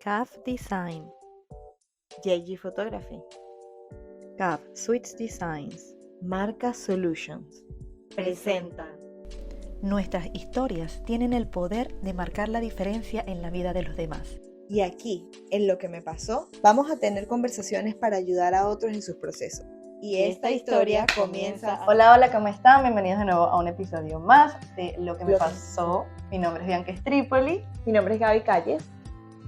CAF Design, JG Photography, CAF Suites Designs, Marca Solutions presenta. Nuestras historias tienen el poder de marcar la diferencia en la vida de los demás. Y aquí, en Lo que me pasó, vamos a tener conversaciones para ayudar a otros en sus procesos. Y esta historia comienza... Hola, ¿cómo están? Bienvenidos de nuevo a un episodio más de Lo que me pasó. Mi nombre es Bianca Stripoli. Mi nombre es Gaby Calles.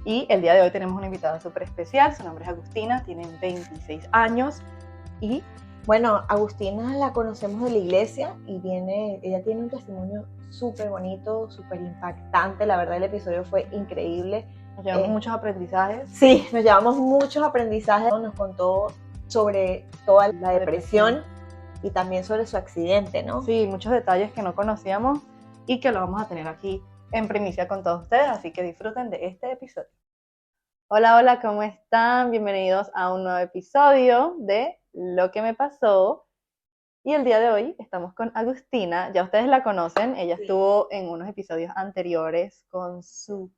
Y el día de hoy tenemos una invitada súper especial. Su nombre es Agustina, tiene 26 años. Y bueno, Agustina la conocemos de la iglesia y ella tiene un testimonio súper bonito, súper impactante. La verdad, el episodio fue increíble. Nos llevamos muchos aprendizajes. Sí, nos llevamos muchos aprendizajes. Nos contó sobre toda la depresión y también sobre su accidente, ¿no? Sí, muchos detalles que no conocíamos y que lo vamos a tener aquí en primicia con todos ustedes, así que disfruten de este episodio. Hola, ¿cómo están? Bienvenidos a un nuevo episodio de Lo que me pasó. Y el día de hoy estamos con Agustina, ya ustedes la conocen, ella estuvo en unos episodios anteriores con su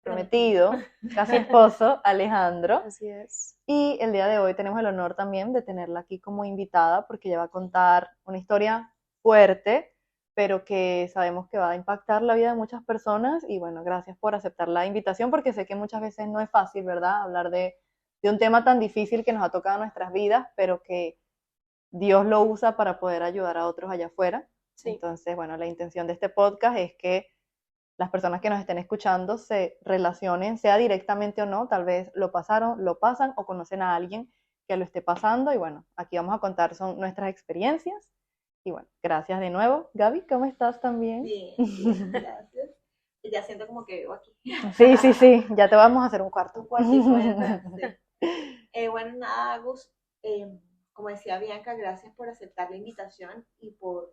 prometido, casi esposo, Alejandro. Así es. Y el día de hoy tenemos el honor también de tenerla aquí como invitada porque ella va a contar una historia fuerte, pero que sabemos que va a impactar la vida de muchas personas. Y bueno, gracias por aceptar la invitación porque sé que muchas veces no es fácil, ¿verdad? Hablar de un tema tan difícil que nos ha tocado en nuestras vidas, pero que Dios lo usa para poder ayudar a otros allá afuera. Sí. Entonces, bueno, la intención de este podcast es que las personas que nos estén escuchando se relacionen, sea directamente o no, tal vez lo pasaron, lo pasan o conocen a alguien que lo esté pasando. Y bueno, aquí vamos a contar son nuestras experiencias. Y bueno, gracias de nuevo. Gaby, ¿cómo estás también? Bien, gracias. Ya siento como que vivo aquí. Sí, ya te vamos a hacer un cuarto. Un cuartito, sí. Bueno, nada, Agus, como decía Bianca, gracias por aceptar la invitación y por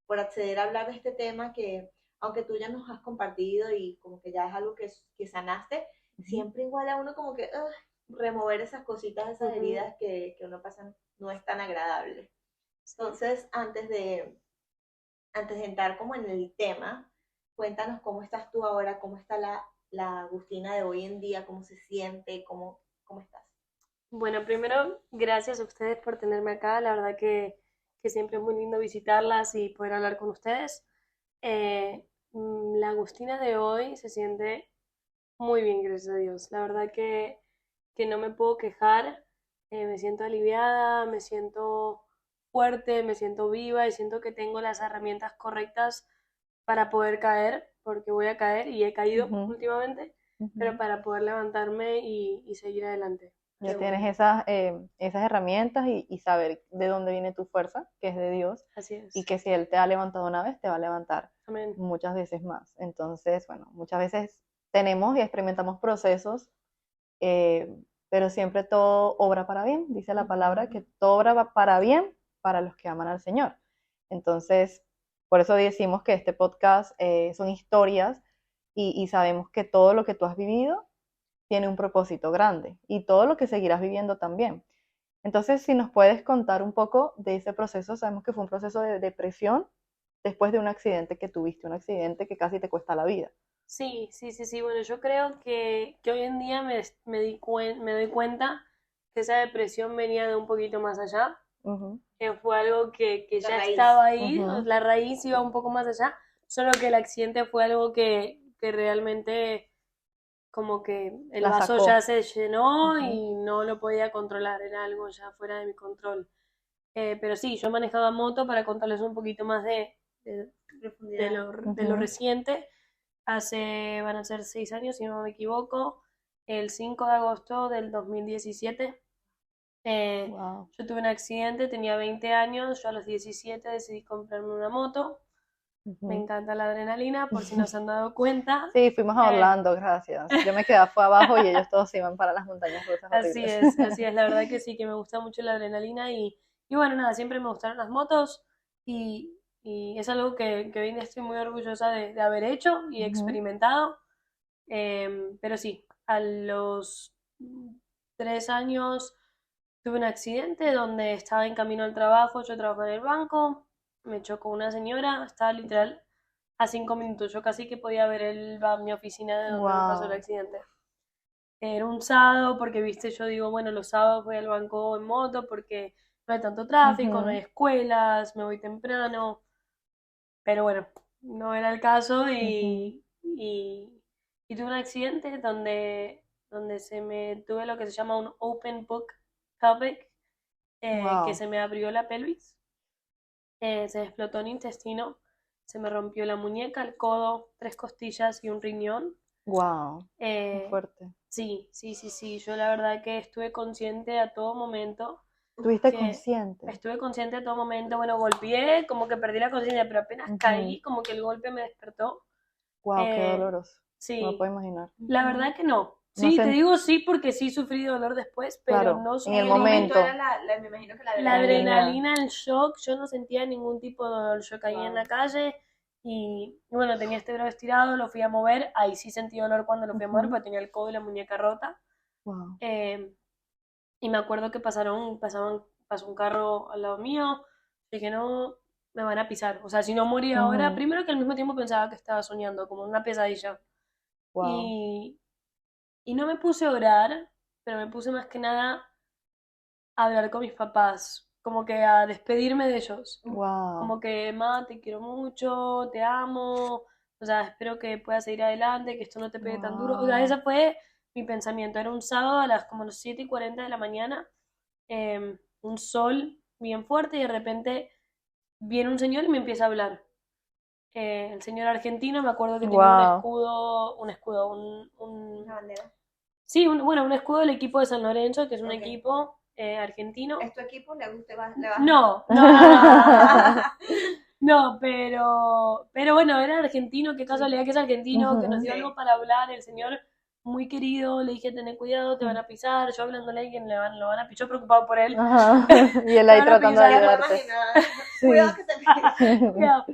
acceder a hablar de este tema que, aunque tú ya nos has compartido y como que ya es algo que sanaste, siempre igual a uno como que remover esas cositas, esas heridas que uno pasa no es tan agradable. Entonces, antes de entrar como en el tema, cuéntanos cómo estás tú ahora, cómo está la Agustina de hoy en día, cómo se siente, cómo estás. Bueno, primero, gracias a ustedes por tenerme acá. La verdad que siempre es muy lindo visitarlas y poder hablar con ustedes. La Agustina de hoy se siente muy bien, gracias a Dios. La verdad que no me puedo quejar. Me siento aliviada, me siento fuerte, me siento viva y siento que tengo las herramientas correctas para poder caer, porque voy a caer y he caído últimamente, pero para poder levantarme y seguir adelante. Ya tienes esas herramientas y saber de dónde viene tu fuerza, que es de Dios. Así es. Y que si Él te ha levantado una vez, te va a levantar Amén. Muchas veces más. Entonces, bueno, muchas veces tenemos y experimentamos procesos, pero siempre todo obra para bien. Dice la palabra que todo obra para bien para los que aman al Señor. Entonces, por eso decimos que este podcast son historias y sabemos que todo lo que tú has vivido tiene un propósito grande y todo lo que seguirás viviendo también. Entonces, si nos puedes contar un poco de ese proceso, sabemos que fue un proceso de depresión después de un accidente que tuviste, un accidente que casi te cuesta la vida. Sí. Bueno, yo creo que hoy en día me doy cuenta que esa depresión venía de un poquito más allá, que fue algo que ya estaba ahí, la raíz iba un poco más allá, solo que el accidente fue algo que realmente como que el vaso ya se llenó y no lo podía controlar, era algo ya fuera de mi control. Pero sí, yo manejaba moto para contarles un poquito más de lo reciente. Van a ser 6 años, si no me equivoco, el 5 de agosto del 2017. Yo tuve un accidente, tenía 20 años, yo a los 17 decidí comprarme una moto. Me encanta la adrenalina, por si no se han dado cuenta. Sí, fuimos a Orlando, gracias. Yo me quedaba fue abajo y ellos todos iban para las montañas rusas horribles. Así es, la verdad que sí, que me gusta mucho la adrenalina y bueno, nada, siempre me gustaron las motos y es algo que hoy en día estoy muy orgullosa de haber hecho y experimentado. Pero sí, a los 3 años tuve un accidente donde estaba en camino al trabajo, yo trabajaba en el banco, me chocó una señora, estaba literal a 5 minutos, yo casi que podía ver mi oficina de donde me pasó el accidente. Era un sábado porque, viste, yo digo, bueno, los sábados voy al banco en moto porque no hay tanto tráfico, no hay escuelas, me voy temprano. Pero bueno, no era el caso y tuve un accidente donde tuve lo que se llama un open book pelvic, que se me abrió la pelvis, se me explotó un intestino, se me rompió la muñeca, el codo, 3 costillas y un riñón. Wow, fuerte. Sí, yo la verdad que estuve consciente a todo momento. ¿Estuviste consciente? Estuve consciente a todo momento, bueno, golpeé, como que perdí la conciencia, pero apenas caí, como que el golpe me despertó. Wow, qué doloroso. Sí. No lo puedo imaginar. La verdad que no. Sí, te digo sí porque sí sufrí dolor después, pero claro, no en el momento. Me imagino que la adrenalina, el shock, yo no sentía ningún tipo de dolor. Yo caí en la calle y bueno, tenía este brazo estirado, lo fui a mover, ahí sí sentí dolor cuando lo fui a mover porque tenía el codo y la muñeca rota. Wow. Y me acuerdo que pasó un carro al lado mío, dije no, me van a pisar. O sea, si no moría ahora, primero que al mismo tiempo pensaba que estaba soñando, como una pesadilla. Wow. Y no me puse a orar, pero me puse más que nada a hablar con mis papás, como que a despedirme de ellos. Wow. Como que, ma, te quiero mucho, te amo, o sea, espero que puedas seguir adelante, que esto no te pegue tan duro. O sea, ese fue mi pensamiento. Era un sábado a las como las 7:40 de la mañana, un sol bien fuerte y de repente viene un señor y me empieza a hablar. El señor argentino, me acuerdo que tenía un escudo, una bandera. Sí, un escudo del equipo de San Lorenzo, que es un equipo argentino. ¿Es tu equipo? ¿Le va? No. No, pero bueno, era argentino, qué casualidad que es argentino, que nos dio algo para hablar, el señor muy querido, le dije, tené cuidado, te van a pisar, yo hablándole a alguien lo van a pisar, yo preocupado por él. Y él ahí tratando de ayudarte. Cuidado que te pisen. Cuidado.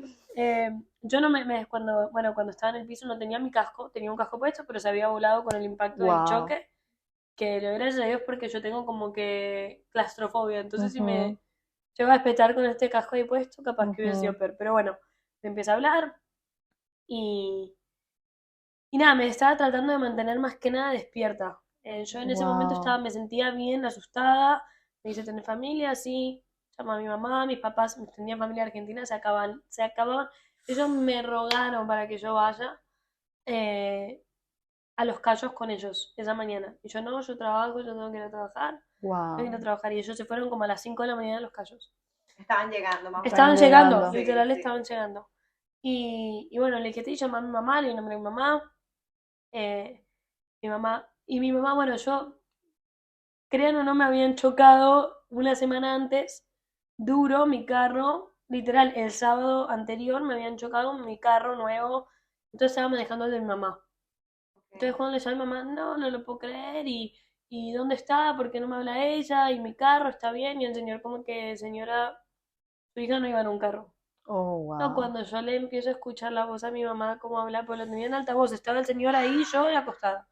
Yo no cuando estaba en el piso no tenía mi casco, tenía un casco puesto, pero se había volado con el impacto del choque, que le doy gracias a Dios porque yo tengo como que claustrofobia, entonces si me llego a despertar con este casco ahí puesto, capaz que hubiera sido peor, pero bueno, me empieza a hablar y nada, me estaba tratando de mantener más que nada despierta. Yo en ese momento me sentía bien, asustada, me dice, ¿tenés familia? Sí. Llama a mi mamá, mis papás tenían familia argentina, se acababan. Ellos me rogaron para que yo vaya a Los Cayos con ellos esa mañana. Y yo no, yo trabajo, yo tengo que ir a trabajar. Tengo que ir a trabajar. Y ellos se fueron como a las 5 de la mañana a Los Cayos. Estaban llegando, mamá. Estaban llegando, literal estaban llegando. Y bueno, le dije, te llama a mi mamá, le nombré a mi mamá. Mi mamá, bueno, yo, crean o no, me habían chocado una semana antes, duro, mi carro, literal, el sábado anterior me habían chocado mi carro nuevo, entonces estaba manejando el de mi mamá. Entonces cuando le llamé a mi mamá, no lo puedo creer, y ¿dónde está? ¿Por qué no me habla ella? Y mi carro está bien, y el señor como que, señora, su hija no iba en un carro. Oh, wow. No, cuando yo le empiezo a escuchar la voz a mi mamá, cómo habla, pues lo tenía en altavoz, estaba el señor ahí, yo acostada.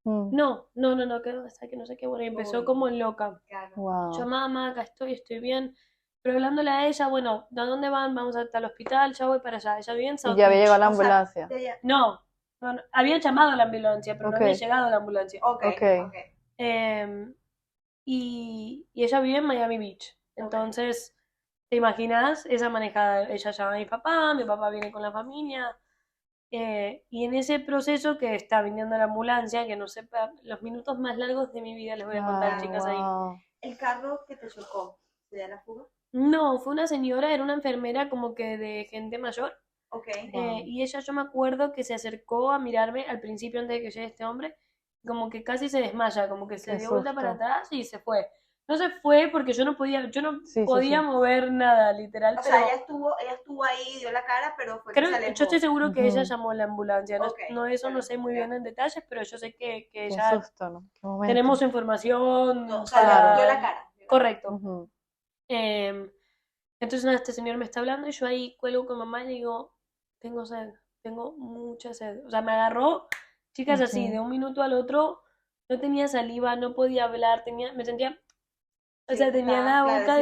No, que no sé qué, bueno, y empezó como loca. Wow. Yo, mamá, acá estoy bien. Pero hablándole a ella, bueno, ¿a dónde van? Vamos hasta el hospital, ya voy para allá. Ella vive en South ¿Y ya había Beach. llegado la ambulancia? No, habían llamado a la ambulancia, pero no había llegado la ambulancia. Okay. Y ella vive en Miami Beach. Entonces, ¿te imaginas esa manejada? Ella llama a mi papá viene con la familia. Y en ese proceso que está viniendo la ambulancia, que no sepa, los minutos más largos de mi vida les voy a contar, chicas, ahí. ¿El carro que te chocó se da la fuga? No, fue una señora, era una enfermera como que de gente mayor. Y ella, yo me acuerdo que se acercó a mirarme al principio antes de que llegue este hombre, como que casi se desmaya, como que se dio vuelta para atrás y se fue. No se fue porque yo no podía mover nada, literal. O sea, ella estuvo ahí, dio la cara, pero fue yo estoy seguro que ella llamó a la ambulancia. No sé muy bien en detalles, pero yo sé que ella... Qué susto, ¿no? Qué momento. Tenemos información. O sea, dio la cara. Correcto. Entonces este señor me está hablando y yo ahí cuelgo con mamá y le digo, tengo sed, tengo mucha sed. O sea, me agarró, chicas, así, de un minuto al otro, no tenía saliva, no podía hablar, me sentía, tenía la boca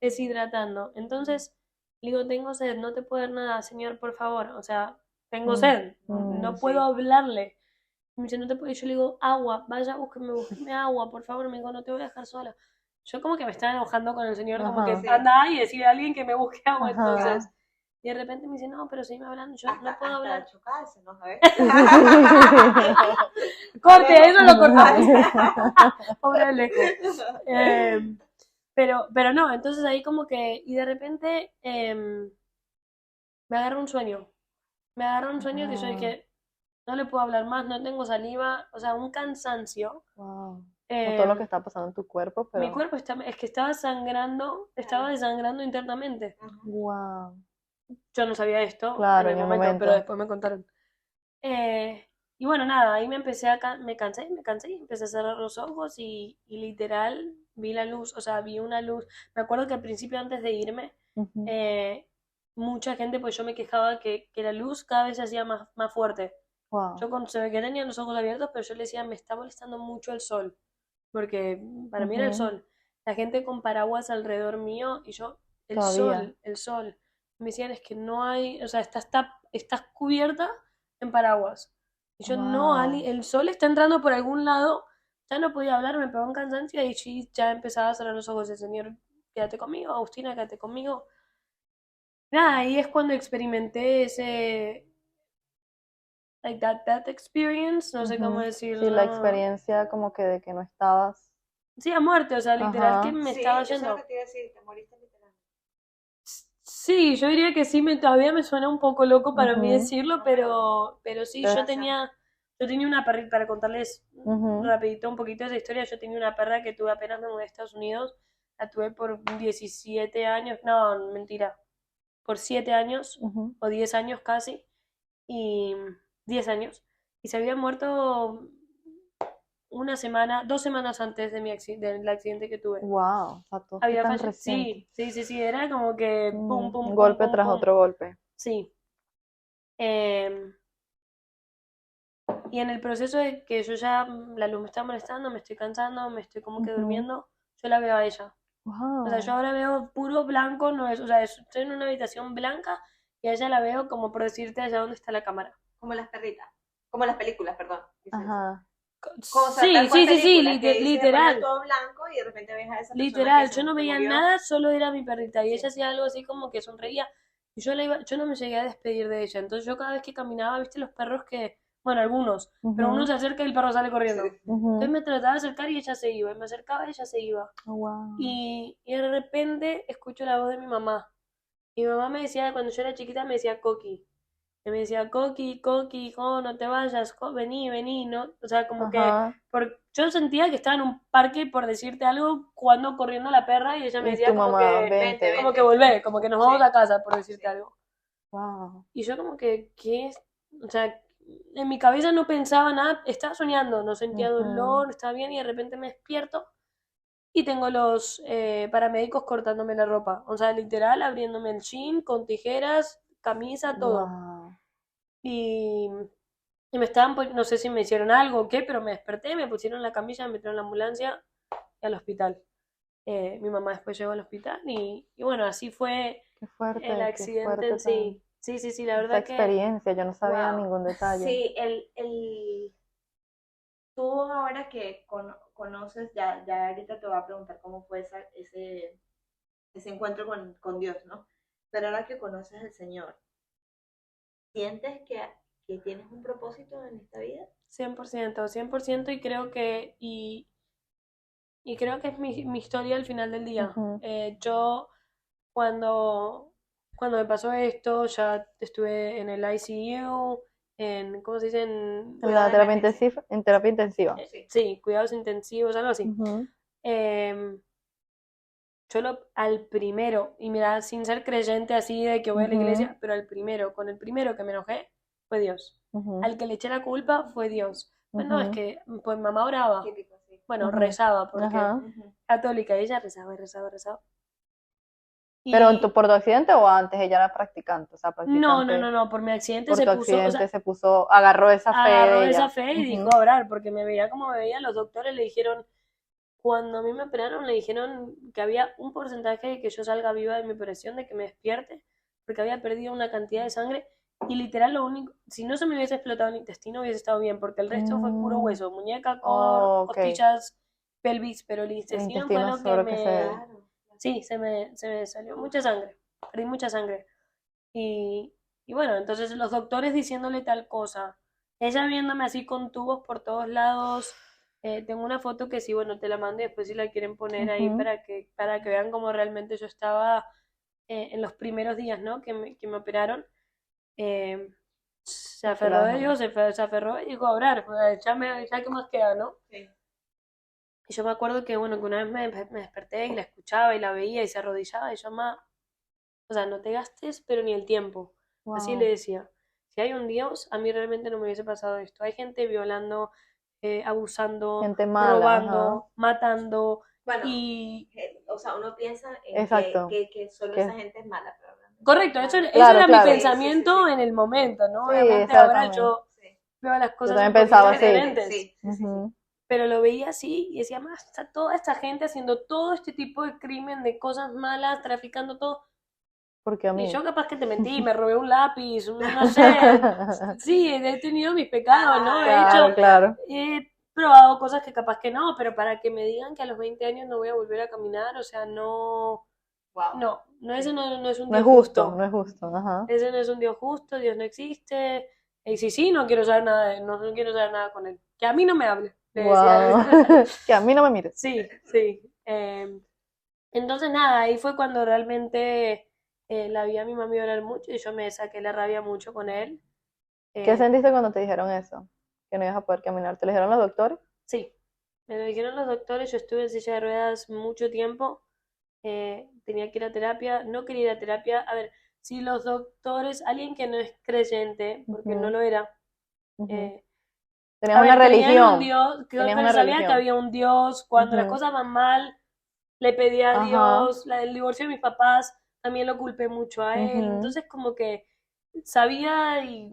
deshidratando. Entonces, le digo, tengo sed, no te puedo dar nada, señor, por favor. O sea, tengo sed, no puedo hablarle. Me dice, no te puedo. Y yo le digo, agua, vaya, búsqueme agua, por favor. Me dijo, no te voy a dejar sola. Yo como que me estaba enojando con el señor, como que anda y decirle a alguien que me busque agua, entonces. Y de repente me dice, no, pero seguime hablando, yo no puedo hablar. Chocarse, ¿no sabes? Corte, eso lo cortamos. Pobre Alejo. Pero no, entonces ahí como que, y de repente me agarró un sueño. Me agarró un sueño que yo dije, no le puedo hablar más, no tengo saliva, o sea, un cansancio. Wow. Todo lo que está pasando en tu cuerpo, pero... Mi cuerpo es que estaba sangrando, estaba desangrando internamente. Wow. Yo no sabía esto Claro, en el momento, pero después me contaron. Y bueno, nada, ahí me cansé y empecé a cerrar los ojos y literal vi la luz, o sea, vi una luz. Me acuerdo que al principio, antes de irme, mucha gente, pues yo me quejaba que la luz cada vez se hacía más fuerte. Wow. Yo se ve que tenía los ojos abiertos, pero yo le decía, me está molestando mucho el sol, porque para mí era el sol. La gente con paraguas alrededor mío y yo, el sol. Me decían, es que no hay, o sea, estás cubierta en paraguas. Y yo, no, Ali, el sol está entrando por algún lado. Ya no podía hablar, me pegó un cansancio y ya empezaba a cerrar los ojos. El señor, quédate conmigo, Agustina, quédate conmigo. Nada, ahí es cuando experimenté ese, like that experience, no sé cómo decirlo. Sí, la experiencia como que de que no estabas. Sí, a muerte, o sea, literal que me estaba yendo. Eso es lo que te iba a decir, te moriste literal. Sí, yo diría que sí, todavía me suena un poco loco para mí decirlo, pero sí, yo tenía una perrita, para contarles rapidito un poquito esa historia. Yo tenía una perra que tuve apenas me mudé a Estados Unidos, la tuve por 17 años, no, mentira, por 7 años o 10 años casi, y 10 años, y se había muerto 2 semanas antes del accidente que tuve. Wow, o sea, todo Había tan fallecido. Sí, era como que pum, pum, un pum, golpe pum, tras pum. otro golpe. Sí. Y en el proceso de que yo ya, la luz me está molestando, me estoy cansando, me estoy como que durmiendo, yo la veo a ella. Wow. O sea, yo ahora veo puro blanco, no es, o sea, estoy en una habitación blanca y a ella la veo como por decirte allá donde está la cámara. Como las perritas, como las películas, perdón. Ajá. Sí, literal. Todo blanco y de repente ves a esa literal, yo no veía nada, solo era mi perrita y ella hacía algo así como que sonreía y yo no me llegué a despedir de ella. Entonces yo cada vez que caminaba, viste los perros que, bueno, algunos, pero uno se acerca y el perro sale corriendo. Entonces me trataba de acercar y ella se iba, y me acercaba y ella se iba. Y de repente escucho la voz de mi mamá. Mi mamá me decía, cuando yo era chiquita, me decía Coqui. Y me decía, Coqui, hijo, no te vayas, vení, ¿no? O sea, como que yo sentía que estaba en un parque, por decirte algo, jugando, corriendo la perra, y ella me decía como que, vente. como que volvé, como que nos vamos a casa, por decirte algo. Wow. Y yo como que, ¿qué es? O sea, en mi cabeza no pensaba nada, estaba soñando, no sentía dolor, estaba bien, y de repente me despierto y tengo los paramédicos cortándome la ropa. O sea, literal, abriéndome el jean con tijeras, camisa, todo. Y me estaban, no sé si me hicieron algo o qué, pero me desperté, me pusieron la camilla, me metieron en la ambulancia y al hospital. Mi mamá después llegó al hospital y bueno, así fue el accidente en sí. Sí, la verdad que... experiencia, yo no sabía ningún detalle. Sí, tú ahora que conoces, ya ahorita te voy a preguntar cómo fue ese encuentro con Dios, ¿no? Pero ahora que conoces al Señor, ¿sientes que tienes un propósito en esta vida? 100%, y creo que creo que es mi historia al final del día. Yo cuando me pasó esto, ya estuve en el ICU, ¿cómo se dice? En la terapia intensiva. Sí, cuidados intensivos, algo así. Yo al primero, y mira, sin ser creyente así de que voy a la iglesia, pero con el primero que me enojé fue Dios. Al que le eché la culpa fue Dios. Bueno, es que pues mamá oraba. Bueno, rezaba, porque católica, ella rezaba. ¿Pero por tu accidente o antes ella era practicante? O sea, No, por mi accidente agarró esa fe. Agarró esa fe y dijo a orar, porque me veía como me veía. Los doctores le dijeron, cuando a mí me operaron, le dijeron que había un porcentaje de que yo salga viva de mi operación, de que me despierte, porque había perdido una cantidad de sangre Y literal lo único, si no se me hubiese explotado el intestino hubiese estado bien, porque el resto fue puro hueso, muñeca, core, costillas, pelvis, pero el intestino fue lo que me... Sí, se me salió mucha sangre, perdí mucha sangre. Y bueno, entonces los doctores diciéndole tal cosa, ella viéndome así con tubos por todos lados. Tengo una foto que sí, bueno, te la mando y después si la quieren poner ahí para que vean cómo realmente yo estaba en los primeros días, ¿no? Que me operaron. Se aferró de Dios, se aferró y dijo a orar, pues, ya que más queda, ¿no? Sí. Y yo me acuerdo que, bueno, que una vez me desperté y la escuchaba y la veía y se arrodillaba y yo, o sea, no te gastes, pero ni el tiempo. Wow. Así le decía. Si hay un Dios, a mí realmente no me hubiese pasado esto. Hay gente violando, abusando, gente mala, robando, matando. Bueno, o sea, uno piensa en que solo esa gente es mala, pero correcto, eso era mi pensamiento en el momento, ¿no? Obviamente ahora yo veo las cosas un poquito diferentes. Sí. Pero lo veía así y decía, está toda esta gente haciendo todo este tipo de crimen, de cosas malas, traficando todo. Porque a mí. Y yo capaz que te mentí, me robé un lápiz, no sé. Sí, he tenido mis pecados, ¿no? He probado cosas que capaz que no, pero para que me digan que a los 20 años no voy a volver a caminar, o sea, no... Wow. Ese no es un Dios justo. No es justo, ajá. Ese no es un Dios justo, Dios no existe. Y si no quiero saber nada, no quiero saber nada con él. Que a mí no me hable. Wow. Que a mí no me mire. Sí. Entonces nada, ahí fue cuando realmente la vi a mi mami orar mucho y yo me saqué la rabia mucho con él. ¿Qué sentiste cuando te dijeron eso? Que no ibas a poder caminar. ¿Te lo dijeron los doctores? Sí, me lo dijeron los doctores. Yo estuve en silla de ruedas mucho tiempo. Tenía que ir a terapia, no quería ir a terapia. A ver, si los doctores, alguien que no es creyente, porque no lo era, tenías una religión. Un Dios, que sabía que había un Dios, cuando las cosas van mal, le pedía a Dios, el divorcio de mis papás, también lo culpé mucho a él, entonces como que sabía y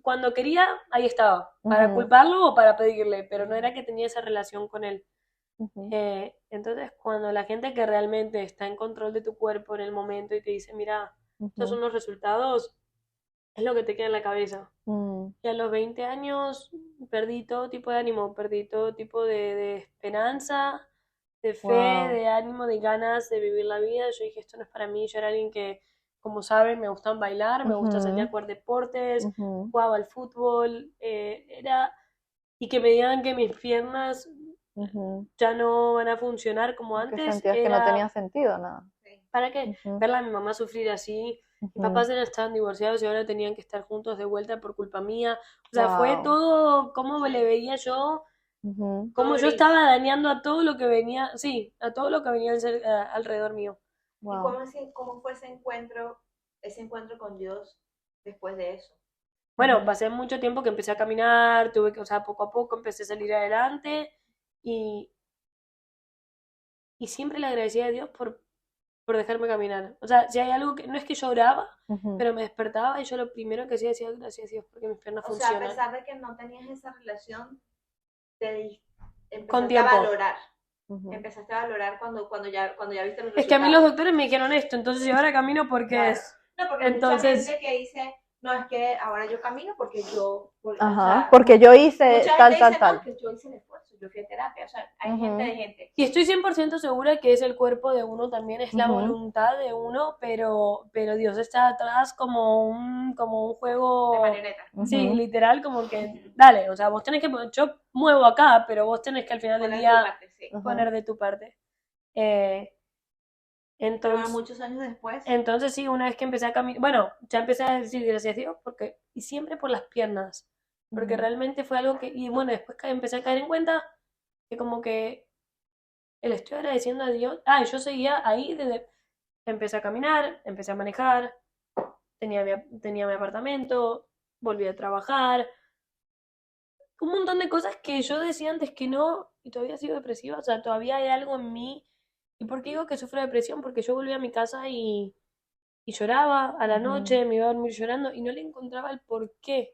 cuando quería, ahí estaba, para culparlo o para pedirle, pero no era que tenía esa relación con él. Entonces cuando la gente que realmente está en control de tu cuerpo en el momento y te dice, mira, estos son los resultados, es lo que te queda en la cabeza. Y a los 20 años perdí todo tipo de ánimo, perdí todo tipo de esperanza, de fe, de ánimo, de ganas de vivir la vida. Yo dije, esto no es para mí. Yo era alguien que, como saben, me gustaba bailar, me gusta salir a jugar deportes, jugaba al fútbol, y que me digan que mis piernas ya no van a funcionar como antes. Que sentías que no tenía sentido nada. ¿Para qué? Verla a mi mamá sufrir así. Mis papás estaban divorciados y ahora tenían que estar juntos de vuelta por culpa mía. O sea, fue todo como le veía yo, como yo estaba dañando a todo lo que venía, a todo lo que venía alrededor mío. Wow. ¿Y cómo fue ese encuentro con Dios después de eso? Bueno, pasé mucho tiempo que empecé a caminar, poco a poco empecé a salir adelante y siempre le agradecí a Dios por dejarme caminar. O sea, si hay algo que, no es que yo oraba, pero me despertaba y yo lo primero que hacía decía, gracias a Dios porque mis piernas funcionan. O sea, a pesar de que no tenías esa relación, empezaste a valorar. Empezaste a valorar cuando ya viste los resultados. Es que a mí los doctores me dijeron esto, entonces yo ahora camino porque es... No, porque entonces... mucha gente que dice, no, es que ahora yo camino porque yo... porque yo hice tal. Porque yo hice el esfuerzo, yo fui a terapia, o sea, hay gente. Y estoy 100% segura que es el cuerpo de uno también, es la voluntad de uno, pero Dios está atrás como un juego... De marioneta. Sí, literal, como que, dale, o sea, vos tenés que... Yo muevo acá, pero vos tenés que al final del día poner de tu parte. Entonces, pero muchos años después. Entonces sí, una vez que empecé a caminar, bueno, ya empecé a decir gracias a Dios, y siempre por las piernas, porque realmente fue algo que, y bueno, después empecé a caer en cuenta que como que le estoy agradeciendo a Dios, yo seguía ahí empecé a caminar, empecé a manejar, tenía mi apartamento, volví a trabajar, un montón de cosas que yo decía antes que no, y todavía sigo depresiva, o sea, todavía hay algo en mí. ¿Y por qué digo que sufro depresión? Porque yo volví a mi casa y lloraba a la noche, me iba a dormir llorando y no le encontraba el por qué.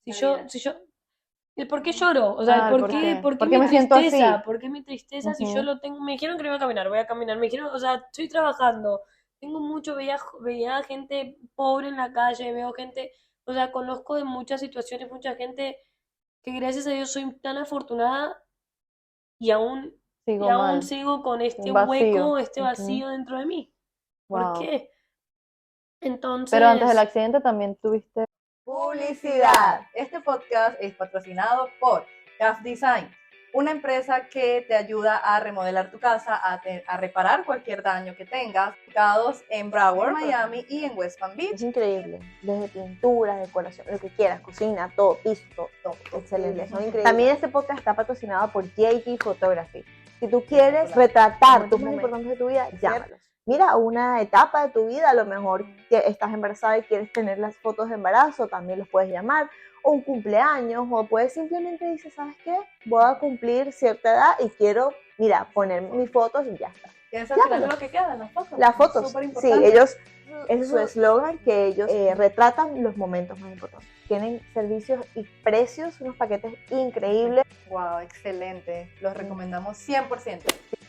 El por qué lloro, o sea, el por qué mi tristeza, por qué mi tristeza si yo lo tengo, me dijeron que no iba a caminar, voy a caminar, me dijeron, o sea, estoy trabajando, tengo mucho, veía gente pobre en la calle, veo gente, o sea, conozco de muchas situaciones, mucha gente que gracias a Dios soy tan afortunada y aún sigo con este hueco, este vacío dentro de mí. ¿Por qué? Entonces... Pero antes del accidente también tuviste publicidad. Este podcast es patrocinado por Caf Design, una empresa que te ayuda a remodelar tu casa, a reparar cualquier daño que tengas, ubicados en Broward, Miami y en West Palm Beach. Es increíble, desde pintura, decoración, lo que quieras, cocina, todo, piso, todo, excelente, son increíbles. También este podcast está patrocinado por JT Photography. Si tú quieres retratar tus momentos importantes de tu vida, llámalos. Mira, una etapa de tu vida, a lo mejor estás embarazada y quieres tener las fotos de embarazo, también los puedes llamar, o un cumpleaños, o puedes simplemente decir, ¿sabes qué? Voy a cumplir cierta edad y quiero, mira, poner mis fotos y ya está. Eso es lo que quedan, las fotos. Las fotos, sí, ellos, ese es su eslogan, que ellos retratan los momentos más importantes. Tienen servicios y precios, unos paquetes increíbles. Wow, excelente, los recomendamos 100%.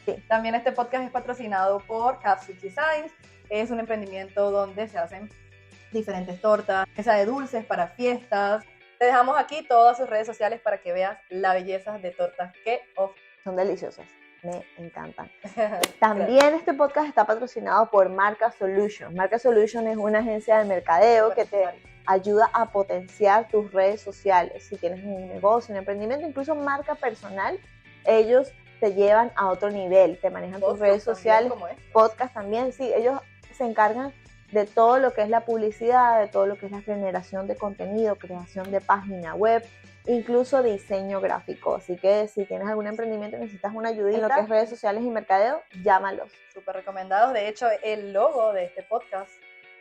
Sí. También este podcast es patrocinado por Capsule Designs. Es un emprendimiento donde se hacen diferentes tortas, mesa de dulces para fiestas. Te dejamos aquí todas sus redes sociales para que veas la belleza de tortas que ofrecen. Son deliciosas, me encantan. También este podcast está patrocinado por Marca Solution. Marca Solution es una agencia de mercadeo que te ayuda a potenciar tus redes sociales. Si tienes un negocio, un emprendimiento, incluso marca personal, ellos te llevan a otro nivel, te manejan tus redes sociales, podcast también, sí, ellos se encargan de todo lo que es la publicidad, de todo lo que es la generación de contenido, creación de página web, incluso diseño gráfico. Así que si tienes algún emprendimiento y necesitas una ayudita en lo que es redes sociales y mercadeo, llámalos. Súper recomendados. De hecho, el logo de este podcast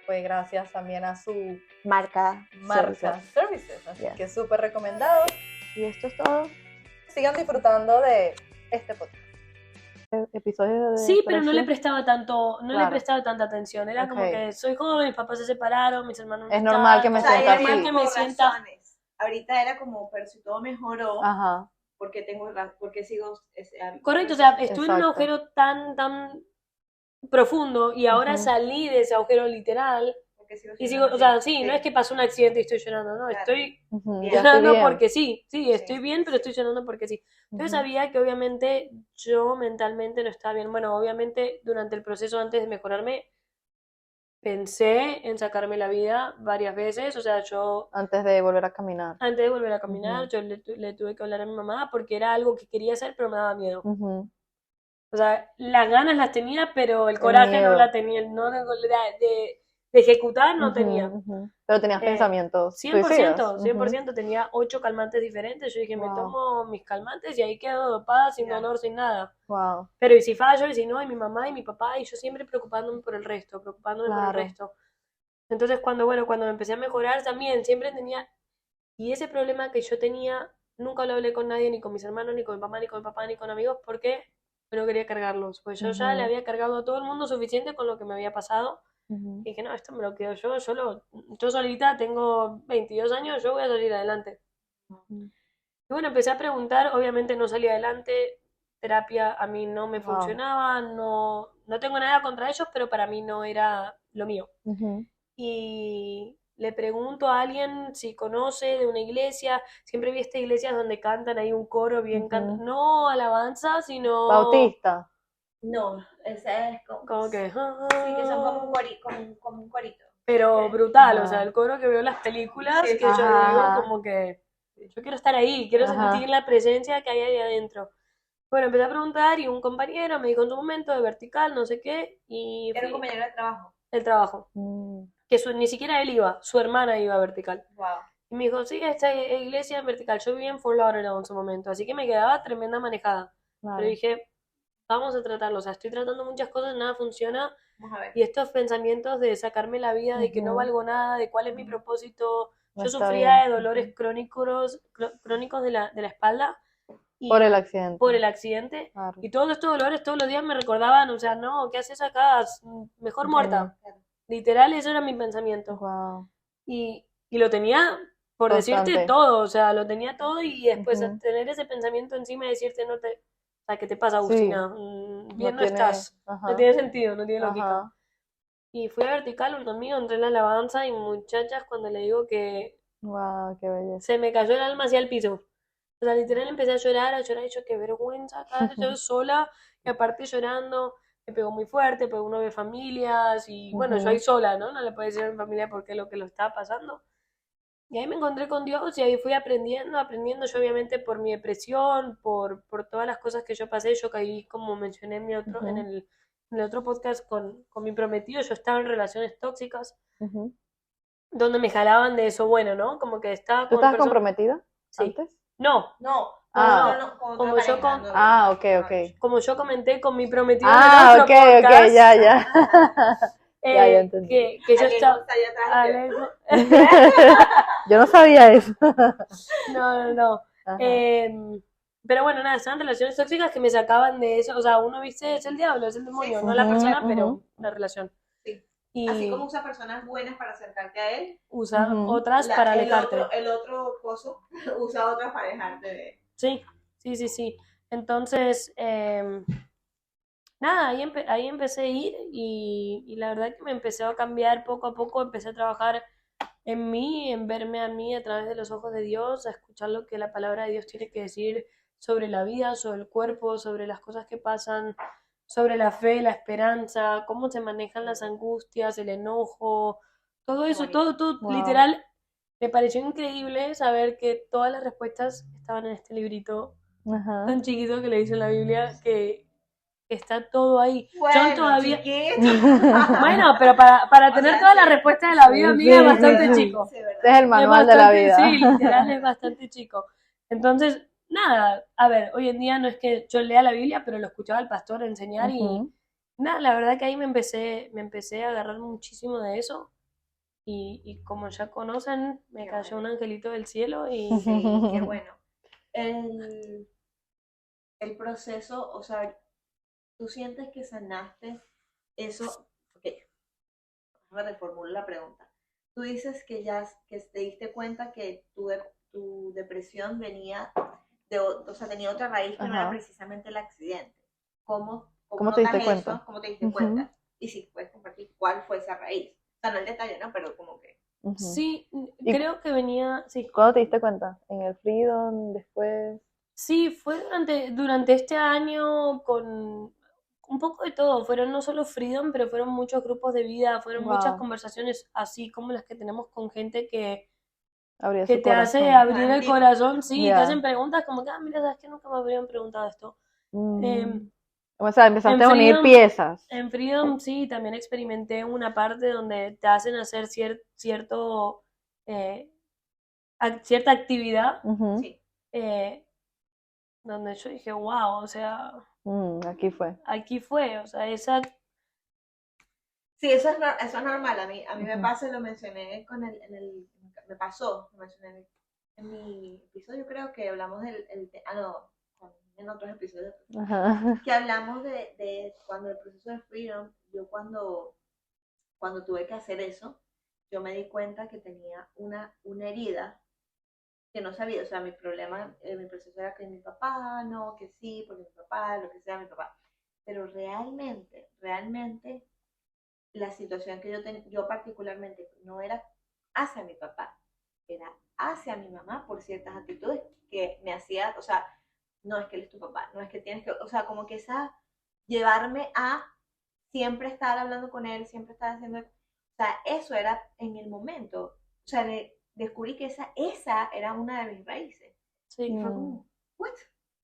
fue gracias también a su marca Services. Así que súper recomendado. Y esto es todo. Sigan disfrutando de este podcast. Episodio de sí, pero no le prestaba tanta atención. Era como que soy joven, mis papás se separaron, mis hermanos no es normal que me sienta así. Que me sienta... Ahorita era como, pero si todo mejoró, ajá, porque sigo ese hábito. Correcto, o sea, estuve en un agujero tan profundo y ahora salí de ese agujero literal. Y sigo, o sea, sí, no es que pasó un accidente y estoy llorando, no, estoy llorando porque sí, estoy bien, pero estoy llorando porque sí. Entonces sabía que obviamente yo mentalmente no estaba bien. Bueno, obviamente durante el proceso antes de mejorarme pensé en sacarme la vida varias veces, o sea, yo... Antes de volver a caminar. Yo le tuve que hablar a mi mamá porque era algo que quería hacer, pero me daba miedo. O sea, las ganas las tenía, pero el coraje no la tenía, de ejecutar no tenía. Pero tenías pensamientos 100%, tenía 8 calmantes diferentes. Yo dije, me tomo mis calmantes y ahí quedo dopada, sin dolor, sin nada. Wow. Pero y si fallo, y si no, y mi mamá y mi papá, y yo siempre preocupándome por el resto. Entonces cuando me empecé a mejorar también, siempre tenía, y ese problema que yo tenía, nunca lo hablé con nadie, ni con mis hermanos, ni con mi mamá, ni con mi papá, ni con amigos, porque no quería cargarlos. Pues yo ya le había cargado a todo el mundo suficiente con lo que me había pasado. Y dije, no, esto me lo quedo yo solita, tengo 22 años, yo voy a salir adelante. Y bueno, empecé a preguntar, obviamente no salí adelante, terapia a mí no me funcionaba, no tengo nada contra ellos, pero para mí no era lo mío. Y le pregunto a alguien si conoce de una iglesia, siempre vi estas iglesias donde cantan, hay un coro bien no alabanza, sino... Bautista. No, ese es como que... Sí, que son como un corito. Pero brutal, o sea, el coro que veo en las películas, que yo digo como que yo quiero estar ahí, quiero sentir la presencia que hay ahí adentro. Bueno, empecé a preguntar y un compañero me dijo en su momento de vertical, no sé qué, y... Era un compañero de trabajo. El trabajo. Que ni siquiera él iba, su hermana iba a vertical. Wow. Y me dijo, sí, esta iglesia en vertical. Yo vivía en Fort Lauderdale en su momento, así que me quedaba tremenda manejada. Pero dije, vamos a tratarlo, o sea, estoy tratando muchas cosas, nada funciona. Vamos a ver. Y estos pensamientos de sacarme la vida, de que no valgo nada, de cuál es mi propósito. Yo sufría de dolores crónicos de la espalda. Por el accidente. Claro. Y todos estos dolores todos los días me recordaban, o sea, no, ¿qué haces acá? Mejor muerta. Claro. Literal, eso era mi pensamiento. Wow. Y lo tenía, por decirte todo, o sea, lo tenía todo y después tener ese pensamiento encima y decirte, o sea, ¿qué te pasa, Agustina? Bien no estás. No tiene sentido, no tiene lógica. Y fui a Vertical un domingo, entré en la alabanza y muchachas, cuando le digo que Wow, qué belleza. se me cayó el alma hacia el piso. O sea, literal empecé a llorar, y yo, qué vergüenza, acá yo sola, y aparte llorando, me pegó muy fuerte, porque uno ve familias, y bueno, yo ahí sola, ¿no? No le puedo decir a mi familia por qué lo que lo estaba pasando. Y ahí me encontré con Dios y ahí fui aprendiendo yo obviamente por mi depresión, por todas las cosas que yo pasé. Yo caí, como mencioné en el otro podcast con mi prometido, yo estaba en relaciones tóxicas donde me jalaban de eso bueno, ¿no? Como que estaba ¿Tú con estabas comprometida antes? No, Como yo con ok. como yo comenté con mi prometido en el otro ok, podcast, ya. Ya entendí. que yo estaba... Alejo. Yo no sabía eso. No. Pero bueno, nada, estaban relaciones tóxicas que me sacaban de eso. O sea, uno, viste, es el diablo, es el demonio, no la persona, pero la relación. Sí. Y así como usa personas buenas para acercarte a él, usa otras para alejarte. El otro coso usa otras para alejarte de él. Sí. Entonces, nada, ahí empecé a ir y la verdad que me empecé a cambiar poco a poco, empecé a trabajar en mí, en verme a mí a través de los ojos de Dios, a escuchar lo que la palabra de Dios tiene que decir sobre la vida, sobre el cuerpo, sobre las cosas que pasan, sobre la fe, la esperanza, cómo se manejan las angustias, el enojo, todo eso, todo Wow. literal. Me pareció increíble saber que todas las respuestas estaban en este librito tan chiquito que le dice en la Biblia, que está todo ahí. Bueno, yo todavía... Bueno, pero para tener todas las respuestas de la vida mía es bastante chico. Este es el manual de la vida. Sí, literal, es bastante chico. Entonces, nada, a ver, hoy en día no es que yo lea la Biblia, pero lo escuchaba el pastor enseñar y nada, la verdad que ahí me empecé a agarrar muchísimo de eso. Y como ya conocen, me cayó un angelito del cielo y... Sí, qué bueno. El proceso, o sea, ¿tú sientes que sanaste eso? Ok, me reformulo la pregunta. Tú dices que que te diste cuenta que tu depresión venía o sea, tenía otra raíz que no era precisamente el accidente. ¿Cómo te diste cuenta? Eso? ¿Cómo te diste cuenta? Y si puedes compartir cuál fue esa raíz. O sea, no el detalle, ¿no? Pero como que... Sí, creo que venía... Sí. ¿Cuándo te diste cuenta? ¿En el Freedom? ¿Después? Sí, fue durante este año con un poco de todo. Fueron no solo Freedom, pero fueron muchos grupos de vida, fueron muchas conversaciones así como las que tenemos con gente que te hace abrir el corazón, sí, te hacen preguntas como que, mira, ¿sabes que nunca me habrían preguntado esto? O sea, empezaste a unir piezas. En Freedom, sí, también experimenté una parte donde te hacen hacer cierta actividad, donde yo dije, wow, o sea... aquí fue, o sea, esa... Sí, eso es normal, a mí me pasa, lo mencioné me pasó, lo mencioné en mi episodio, creo que hablamos en otros episodios, que hablamos de cuando el proceso de Freedom, yo cuando tuve que hacer eso, yo me di cuenta que tenía una herida que no sabía, o sea, mi problema, mi proceso era que mi papá, no, que sí, porque mi papá, lo que sea mi papá, pero realmente la situación que yo particularmente no era hacia mi papá, era hacia mi mamá por ciertas actitudes que me hacía, o sea, no es que él es tu papá, no es que tienes que, o sea, como que llevarme a siempre estar hablando con él, siempre estar haciendo, o sea, eso era en el momento, o sea, descubrí que esa era una de mis raíces. Sí. Y fue como, ¿what?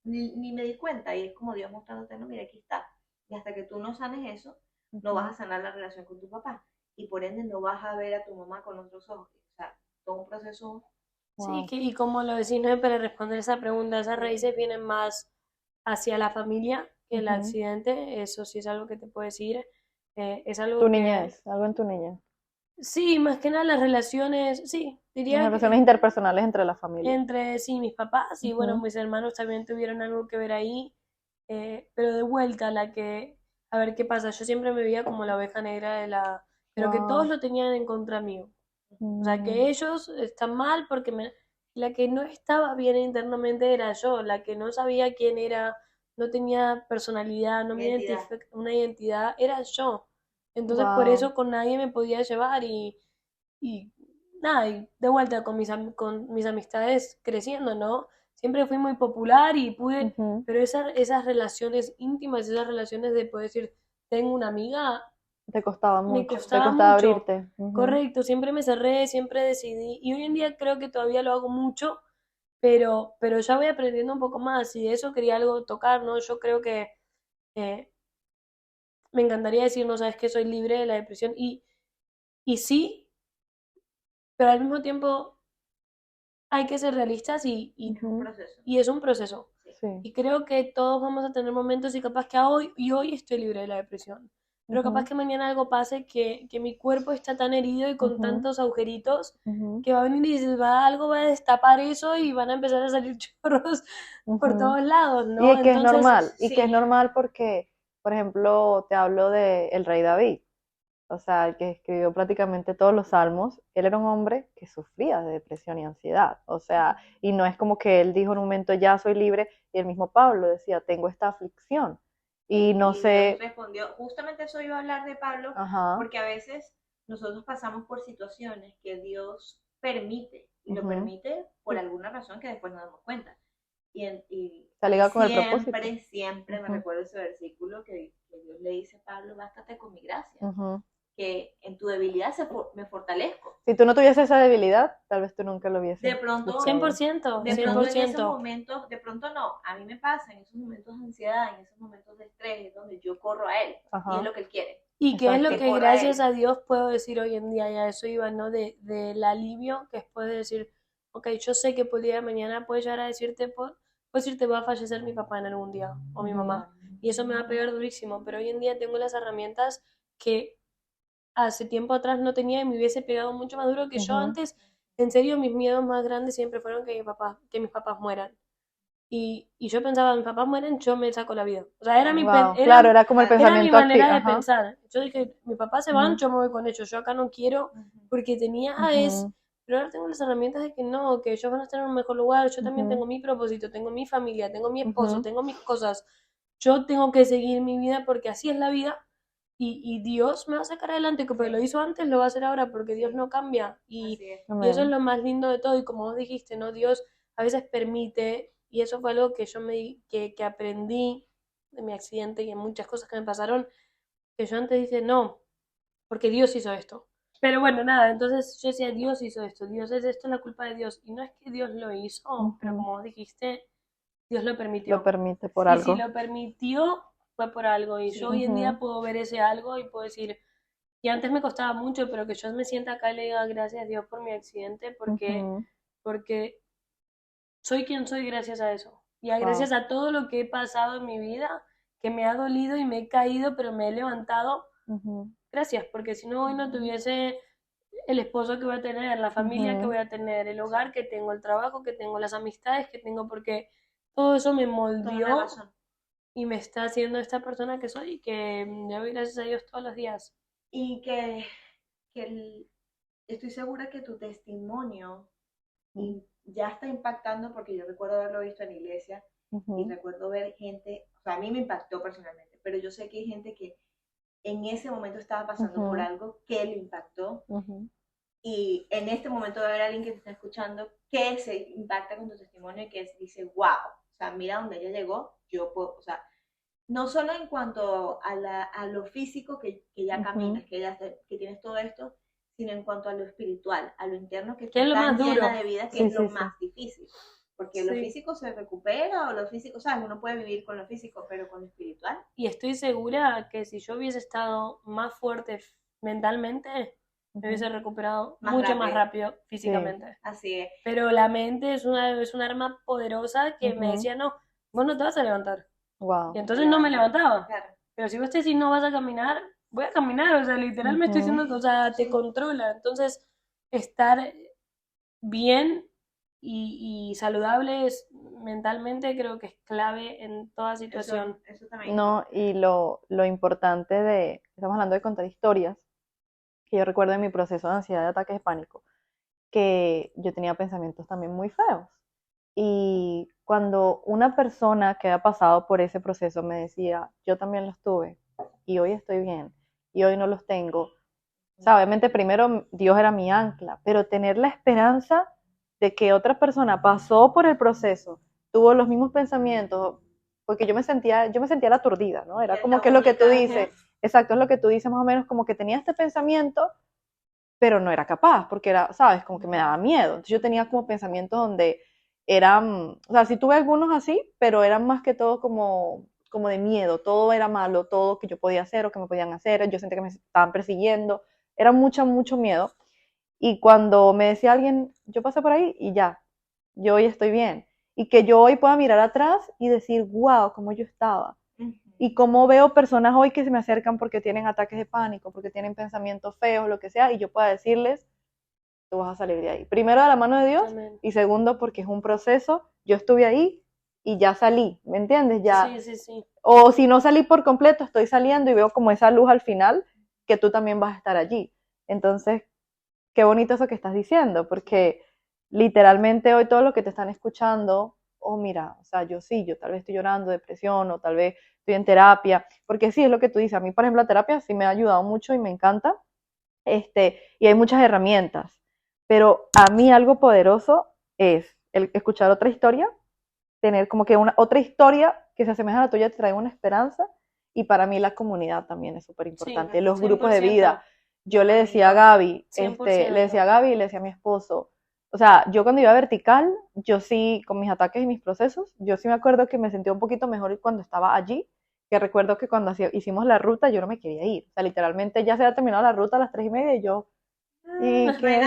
Ni me di cuenta, y es como Dios mostrándote, no, mira, aquí está. Y hasta que tú no sanes eso, no vas a sanar la relación con tu papá. Y por ende no vas a ver a tu mamá con otros ojos. O sea, todo un proceso. Sí, y como lo decís, no es para responder esa pregunta, esas raíces vienen más hacia la familia que el accidente. Eso sí es algo que te puedo decir. Es algo tu niñez, algo en tu niñez. Sí, más que nada las relaciones, sí, diría las relaciones interpersonales entre la familia. Entre, sí, mis papás y bueno, mis hermanos también tuvieron algo que ver ahí, pero de vuelta a ver qué pasa, yo siempre me veía como la oveja negra pero que todos lo tenían en contra mío, o sea, que ellos están mal porque la que no estaba bien internamente era yo, la que no sabía quién era, no tenía personalidad, no me identificaba, una identidad, era yo. Entonces por eso con nadie me podía llevar y nada, y de vuelta con mis amistades creciendo, ¿no? Siempre fui muy popular y pude, pero esas relaciones íntimas, esas relaciones de poder decir, tengo una amiga, te costaba mucho, me costaba te costaba mucho. abrirte. Correcto, siempre me cerré, siempre decidí, y hoy en día creo que todavía lo hago mucho, pero ya voy aprendiendo un poco más, y de eso quería algo tocar, ¿no? Yo creo que me encantaría decir, no sabes que soy libre de la depresión, y sí, pero al mismo tiempo hay que ser realistas y es un proceso. Sí. Y creo que todos vamos a tener momentos y capaz que hoy estoy libre de la depresión. Pero capaz que mañana algo pase que mi cuerpo está tan herido y con tantos agujeritos que va a venir y algo va a destapar eso y van a empezar a salir chorros por todos lados, ¿no? Y es que Entonces, es normal, sí. y que es normal porque, por ejemplo, te hablo de el rey David, o sea, el que escribió prácticamente todos los salmos. Él era un hombre que sufría de depresión y ansiedad, o sea, y no es como que él dijo en un momento, ya soy libre, y el mismo Pablo decía, tengo esta aflicción, y no sé... Dios respondió, justamente eso iba a hablar de Pablo, porque a veces nosotros pasamos por situaciones que Dios permite, y lo permite por alguna razón que después nos damos cuenta. Y con el propósito. Siempre me recuerdo ese versículo que Dios le dice a Pablo, bástate con mi gracia, que en tu debilidad me fortalezco. Si tú no tuvieses esa debilidad, tal vez tú nunca lo hubieses. De pronto, 100%, de pronto en esos momentos, de pronto no, a mí me pasa en esos momentos de ansiedad, en esos momentos de estrés, es donde yo corro a él, y es lo que él quiere. Y que es lo que gracias a Dios puedo decir hoy en día, ya eso iba, ¿no? Del alivio que es poder decir, ok, yo sé que por el día de mañana puedo llegar a decirte, puedo decirte va a fallecer mi papá en algún día, o mi mamá, y eso me va a pegar durísimo, pero hoy en día tengo las herramientas que hace tiempo atrás no tenía y me hubiese pegado mucho más duro que yo antes. En serio, mis miedos más grandes siempre fueron que mis papás mueran. Y yo pensaba, mis papás mueren, yo me saco la vida. O sea, era era como el pensamiento era mi manera de pensar. Yo dije, mis papás se van, yo me voy con ellos. Yo acá no quiero, porque tenía pero ahora tengo las herramientas de que no, que ellos van a estar en un mejor lugar. Yo también tengo mi propósito, tengo mi familia, tengo mi esposo, tengo mis cosas. Yo tengo que seguir mi vida porque así es la vida. Y Dios me va a sacar adelante, porque lo hizo antes, lo va a hacer ahora, porque Dios no cambia. Y eso es lo más lindo de todo. Y como vos dijiste, ¿no? Dios a veces permite, y eso fue algo que yo que aprendí de mi accidente y en muchas cosas que me pasaron, que yo antes dije, no, porque Dios hizo esto. Pero bueno, nada, entonces yo decía, Dios hizo esto, esto es la culpa de Dios. Y no es que Dios lo hizo, pero como vos dijiste, Dios lo permitió. Lo permite por algo. Y si lo permitió, fue por algo. Y yo hoy en día puedo ver ese algo y puedo decir, y antes me costaba mucho, pero que yo me sienta acá y le diga gracias a Dios por mi accidente, porque soy quien soy gracias a eso. Y gracias a todo lo que he pasado en mi vida, que me ha dolido y me he caído, pero me he levantado. Gracias, porque si no hoy no tuviese el esposo que voy a tener, la familia que voy a tener, el hogar que tengo, el trabajo que tengo, las amistades que tengo, porque todo eso me moldeó y me está haciendo esta persona que soy y que le doy gracias a Dios todos los días. Y estoy segura que tu testimonio ya está impactando, porque yo recuerdo haberlo visto en la iglesia y recuerdo ver gente, o sea, a mí me impactó personalmente, pero yo sé que hay gente que en ese momento estaba pasando por algo que le impactó, y en este momento va a haber alguien que te está escuchando que se impacta con tu testimonio y que dice, wow, o sea, mira dónde ella llegó, yo puedo, o sea, no solo en cuanto a lo físico que ya caminas, que tienes todo esto, sino en cuanto a lo espiritual, a lo interno, que es lo tan más duro llena de vida, que es lo más difícil. Porque lo físico se recupera, o lo físico, ¿sabes? Uno puede vivir con lo físico, pero con lo espiritual. Y estoy segura que si yo hubiese estado más fuerte mentalmente, me hubiese recuperado mucho más rápido físicamente. Sí, así es. Pero la mente es un arma poderosa que me decía, no, vos no te vas a levantar. Y entonces no me levantaba. Claro. Pero si vos te decís no vas a caminar, voy a caminar, o sea, literal me estoy diciendo, o sea, te controla. Entonces, estar bien y saludables mentalmente creo que es clave en toda situación. Eso también. No, y lo importante estamos hablando de contar historias, que yo recuerdo en mi proceso de ansiedad, de ataques de pánico, que yo tenía pensamientos también muy feos. Y cuando una persona que había pasado por ese proceso me decía, yo también los tuve y hoy estoy bien, y hoy no los tengo. O sea, obviamente primero Dios era mi ancla, pero tener la esperanza de que otra persona pasó por el proceso, tuvo los mismos pensamientos, porque yo me sentía la aturdida, ¿no? Era como que es lo que tú dices, exacto, es lo que tú dices más o menos, como que tenía este pensamiento, pero no era capaz, porque era, ¿sabes? Como que me daba miedo. Entonces yo tenía como pensamientos donde eran, o sea, sí tuve algunos así, pero eran más que todo como de miedo, todo era malo, todo que yo podía hacer o que me podían hacer, yo sentía que me estaban persiguiendo, era mucho miedo. Y cuando me decía alguien, yo pasé por ahí y ya, yo hoy estoy bien. Y que yo hoy pueda mirar atrás y decir, wow, cómo yo estaba. Y cómo veo personas hoy que se me acercan porque tienen ataques de pánico, porque tienen pensamientos feos, lo que sea, y yo pueda decirles, tú vas a salir de ahí. Primero de la mano de Dios, amén. Y segundo porque es un proceso, yo estuve ahí y ya salí, ¿me entiendes? Ya. Sí. O si no salí por completo, estoy saliendo y veo como esa luz al final, que tú también vas a estar allí. Entonces, qué bonito eso que estás diciendo, porque literalmente hoy todo lo que te están escuchando, oh mira, o sea, yo tal vez estoy llorando, depresión, o tal vez estoy en terapia, porque sí, es lo que tú dices, a mí por ejemplo la terapia sí me ha ayudado mucho y me encanta, y hay muchas herramientas, pero a mí algo poderoso es el escuchar otra historia, tener como que otra historia que se asemeja a la tuya, te trae una esperanza, y para mí la comunidad también es súper importante, los grupos de vida. Yo le decía a Gaby, le decía a mi esposo, o sea, yo cuando iba vertical, yo sí, con mis ataques y mis procesos, yo sí me acuerdo que me sentía un poquito mejor cuando estaba allí, que recuerdo que cuando hicimos la ruta yo no me quería ir, o sea, literalmente ya se había terminado la ruta a las 3:30 y yo, ¿y qué?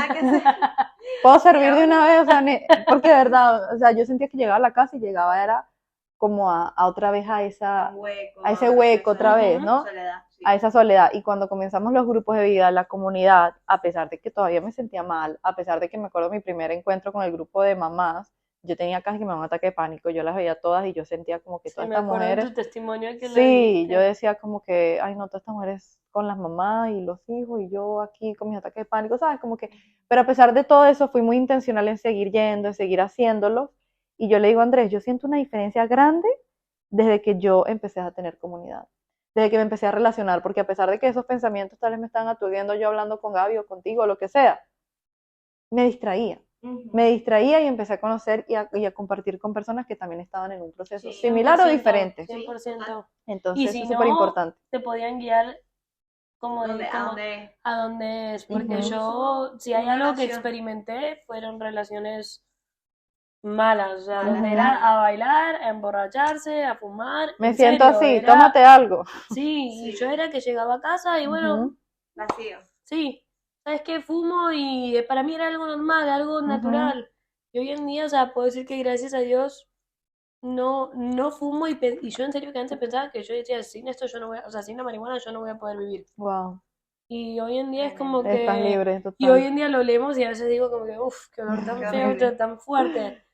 ¿Puedo servir de una vez? O sea, porque de verdad, o sea, yo sentía que llegaba a la casa y llegaba era como a otra vez a ese hueco otra vez, ¿no? Soledad, sí. A esa soledad. Y cuando comenzamos los grupos de vida, la comunidad, a pesar de que todavía me sentía mal, a pesar de que me acuerdo mi primer encuentro con el grupo de mamás, yo tenía casi que me daba un ataque de pánico, yo las veía todas y yo sentía como que todas estas mujeres... Tu testimonio que sí, yo decía como que, ay no, todas estas mujeres con las mamás y los hijos y yo aquí con mis ataques de pánico, ¿sabes? Como que, pero a pesar de todo eso fui muy intencional en seguir yendo, en seguir haciéndolo, y yo le digo a Andrés, yo siento una diferencia grande desde que yo empecé a tener comunidad, desde que me empecé a relacionar, porque a pesar de que esos pensamientos tal vez me estaban aturdiendo yo hablando con Gaby o contigo o lo que sea, me distraía. Me distraía y empecé a conocer y a compartir con personas que también estaban en un proceso similar o diferente. 100%. Entonces, y si es súper importante. Te podían guiar a dónde es. Porque yo, si hay algo que experimenté, fueron relaciones malas. O sea, donde era a bailar, a emborracharse, a fumar. Me siento así, tómate algo. Sí, y yo era que llegaba a casa y bueno... Vacío. Sí. ¿Sabes qué? Fumo y para mí era algo normal, algo natural. Y hoy en día, o sea, puedo decir que gracias a Dios no fumo y yo en serio que antes pensaba que yo decía, sin esto yo no voy a, o sea, sin la marihuana yo no voy a poder vivir. Wow. Y hoy en día es como que... Estás libre, total. Y hoy en día lo leemos y a veces digo como que, uff, qué olor tan feo, tan fuerte.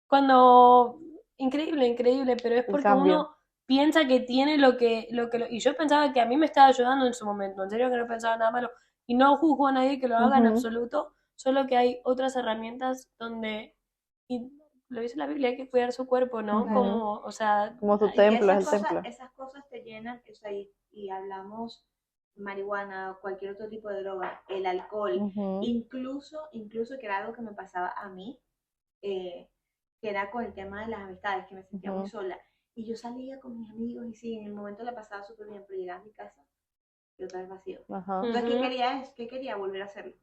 Cuando... Increíble, pero es porque uno piensa que tiene y yo pensaba que a mí me estaba ayudando en su momento, en serio que no pensaba nada malo. Y no juzgo a nadie que lo haga en absoluto, solo que hay otras herramientas donde, y lo dice la Biblia, hay que cuidar su cuerpo, ¿no? Como, o sea... Como tu templo, es el templo. Esas cosas te llenan, o sea, y hablamos marihuana, cualquier otro tipo de droga, el alcohol, incluso que era algo que me pasaba a mí, que era con el tema de las amistades, que me sentía muy sola. Y yo salía con mis amigos y sí, en el momento la pasaba súper bien, pero llegaba a mi casa y otra vez vacío. Entonces, ¿qué quería? Volver a hacerlo.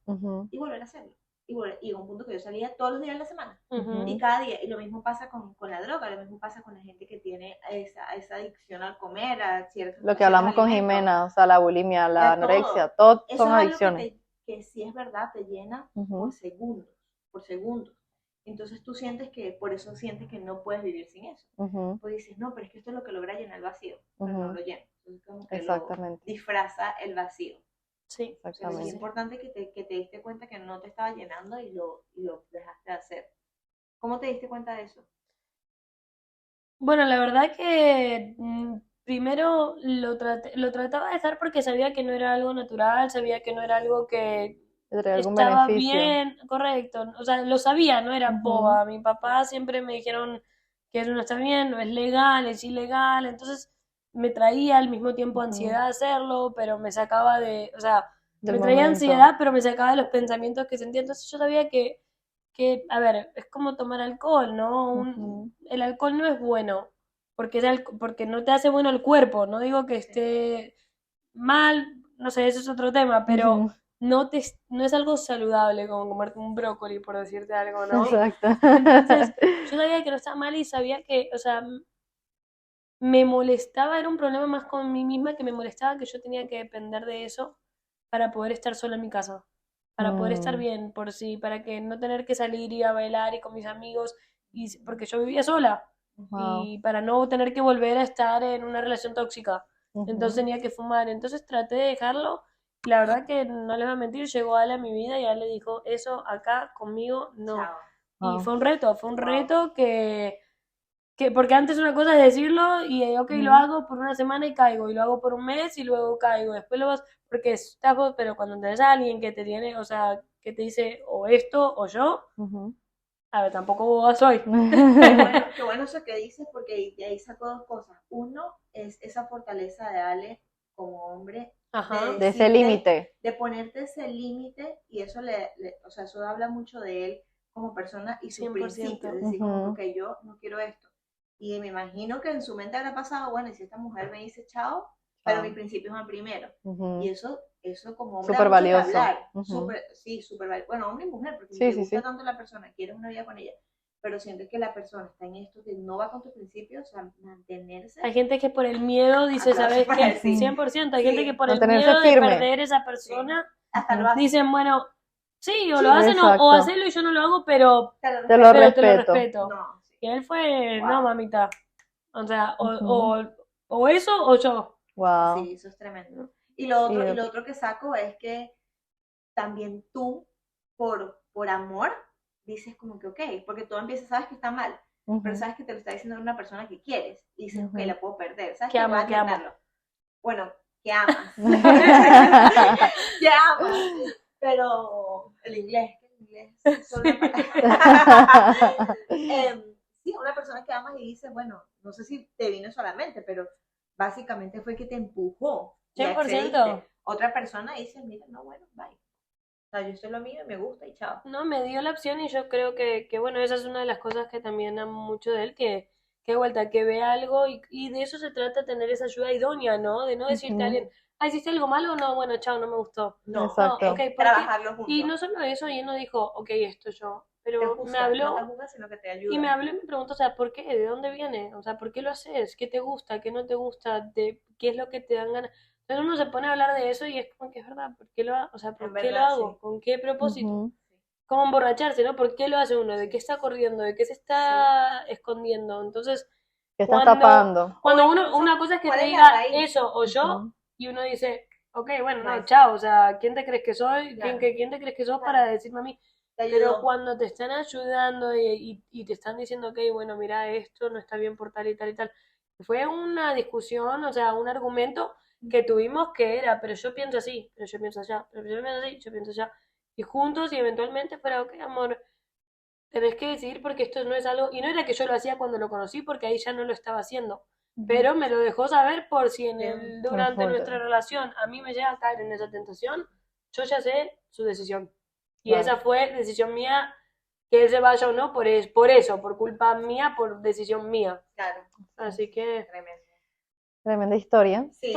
Y volver a hacerlo. Y llegó un punto que yo salía todos los días de la semana. Y cada día. Y lo mismo pasa con la droga, lo mismo pasa con la gente que tiene esa adicción al comer, a ciertos... Lo que hablamos con Jimena, o sea, la bulimia, la anorexia, todo son adicciones. Que sí es verdad, te llena por segundos. Entonces tú sientes que, por eso sientes que no puedes vivir sin eso. Pues dices, no, pero es que esto es lo que logra llenar el vacío, pero no lo llena. Entonces como que lo disfraza el vacío. Sí, exactamente. Es importante que te diste cuenta que no te estaba llenando y lo dejaste de hacer. ¿Cómo te diste cuenta de eso? Bueno, la verdad que primero lo trataba de dejar porque sabía que no era algo natural, sabía que no era algo que estaba bien, correcto, o sea, lo sabía, no era boba. Mi papá siempre me dijeron que eso no está bien, no es legal, es ilegal, entonces me traía al mismo tiempo ansiedad hacerlo, pero me sacaba de, o sea, me traía momento. ansiedad, pero me sacaba de los pensamientos que sentía. Entonces yo sabía que, a ver, es como tomar alcohol, ¿no? El alcohol no es bueno, porque no te hace bueno el cuerpo. No digo que esté mal, no sé, eso es otro tema, pero no es algo saludable como comerte un brócoli, por decirte algo, ¿no? Exacto. Entonces, yo sabía que no estaba mal y sabía que, o sea, me molestaba, era un problema más con mí misma, que me molestaba que yo tenía que depender de eso para poder estar sola en mi casa, para poder estar bien por sí, para que no tener que salir y a bailar y con mis amigos, porque yo vivía sola, y para no tener que volver a estar en una relación tóxica. Entonces tenía que fumar, entonces traté de dejarlo. La verdad que no les voy a mentir, llegó Ale a mi vida y Ale dijo, eso acá conmigo no. Y fue un reto que porque antes una cosa es decirlo y ok, lo hago por una semana y caigo, y lo hago por un mes y luego caigo, después lo vas, porque estás vos, pero cuando tenés a alguien que te tiene, o sea, que te dice o esto o yo, a ver, tampoco vos soy. Qué bueno eso que dices, porque de ahí saco dos cosas. Uno es esa fortaleza de Ale como hombre, de ese límite. De ponerte ese límite, y eso o sea, eso habla mucho de él como persona y su 100%. principio, es decir, como que yo no quiero esto. Y me imagino que en su mente habrá pasado, bueno, y si esta mujer me dice chao, pero mi principio es el primero. Y eso como hombre súper valioso. Sí, súper valioso. Bueno, hombre y mujer, porque si te gusta tanto la persona, quieres una vida con ella, pero sientes que la persona está en esto que no va con tus principios, o sea, mantenerse. Hay gente que por el miedo dice, ¿sabes qué? 100%. Hay gente que por el miedo firme. de perder esa persona, dicen, bueno, sí, o lo hacen o hacerlo y yo no lo hago, pero te lo respeto. No, y él fue, no, mamita. O sea, o eso o yo. Wow. Sí, eso es tremendo. Y lo otro que saco es que también tú, por amor, dices como que ok, porque tú empiezas, sabes que está mal, pero sabes que te lo está diciendo una persona que quieres, y dices, ok, la puedo perder, sabes que amo, bueno, que amas. Que amas. Pero el inglés solo sí, una persona que amas y dices, bueno, no sé si te vino solamente, pero básicamente fue que te empujó. 100%. Otra persona dice, mira, no, bueno, bye. O sea, yo soy lo mío y me gusta y chao. No, me dio la opción y yo creo que bueno, esa es una de las cosas que también amo mucho de él, que vuelta, que ve algo y de eso se trata, tener esa ayuda idónea, ¿no? De no decirte a alguien, ¿hiciste algo malo? No, bueno, chao, no me gustó. No, exacto. Okay, trabajarlo juntos. Y no solo eso, y él no dijo, ok, esto yo, pero juzga, me habló, no te juzga, sino que te ayuda. y me habló y me preguntó, o sea, ¿por qué? ¿De dónde viene? O sea, ¿por qué lo haces? ¿Qué te gusta? ¿Qué no te gusta? ¿Qué es lo que te dan ganas? Entonces uno se pone a hablar de eso y es como que es verdad, ¿por qué lo hago? O sea, ¿por qué lo hago? Sí. ¿Con qué propósito? Como emborracharse, ¿no? ¿Por qué lo hace uno? ¿De qué está corriendo? ¿De qué se está escondiendo? Entonces, ¿qué estás tapando? Cuando una cosa es que te diga eso o yo, y uno dice, ok, bueno, no, chao, o sea, ¿quién te crees que soy? Claro. ¿Quién te crees que sos para decirme a mí? Pero cuando te están ayudando y te están diciendo, ok, bueno, mira, esto no está bien por tal y tal y tal. Fue una discusión, o sea, un argumento que tuvimos que era, pero yo pienso así, pero yo pienso allá, pero yo pienso así, yo pienso allá. Y juntos y eventualmente fuera, ok, amor, tenés que decidir porque esto no es algo, y no era que yo lo hacía cuando lo conocí, porque ahí ya no lo estaba haciendo, pero me lo dejó saber por si durante nuestra relación a mí me llega a caer en esa tentación, yo ya sé su decisión. Y esa fue decisión mía, que él se vaya o no, por eso, por culpa mía, por decisión mía. Claro. Así que... Tremendo. Tremenda historia. Sí,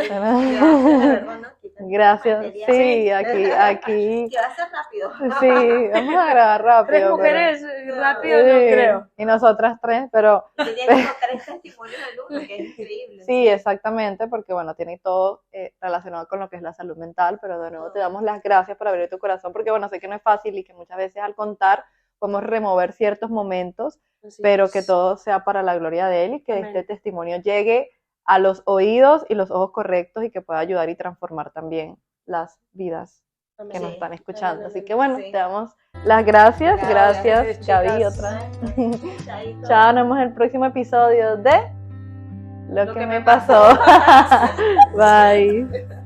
gracias. Sí, aquí. Que va a ser rápido. Sí, vamos a grabar rápido. 3 mujeres rápido, no creo. Y nosotras 3, pero... Tiene 3 testimonios al uno, que es increíble. Sí, exactamente, porque bueno, tiene todo relacionado con lo que es la salud mental, pero de nuevo te damos las gracias por abrir tu corazón, porque bueno, sé que no es fácil y que muchas veces al contar podemos remover ciertos momentos, pero que todo sea para la gloria de Él y que este testimonio llegue a los oídos y los ojos correctos y que pueda ayudar y transformar también las vidas que nos están escuchando. Así que bueno, te damos las gracias. Gracias, Gaby, otra vez. Chao, nos vemos en el próximo episodio de Lo que me pasó. Bye.